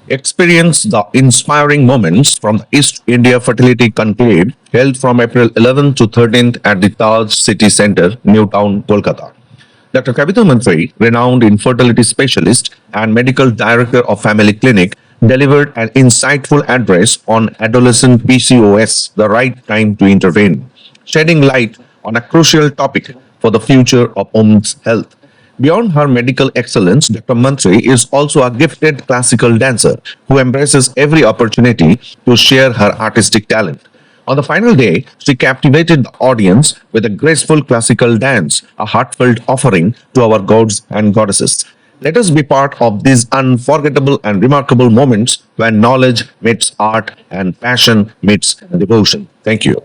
Experience the inspiring moments from the East India Fertility Conclave held from April 11th to 13th at the Taj City Centre, New Town, Kolkata. Dr. Kavita Mantri, renowned infertility specialist and medical director of Family Clinic, delivered an insightful address on adolescent PCOS, the right time to intervene, shedding light on a crucial topic for the future of women's health. Beyond her medical excellence, Dr. Mantri is also a gifted classical dancer who embraces every opportunity to share her artistic talent. On the final day, she captivated the audience with a graceful classical dance, a heartfelt offering to our gods and goddesses. Let us be part of these unforgettable and remarkable moments when knowledge meets art and passion meets devotion. Thank you.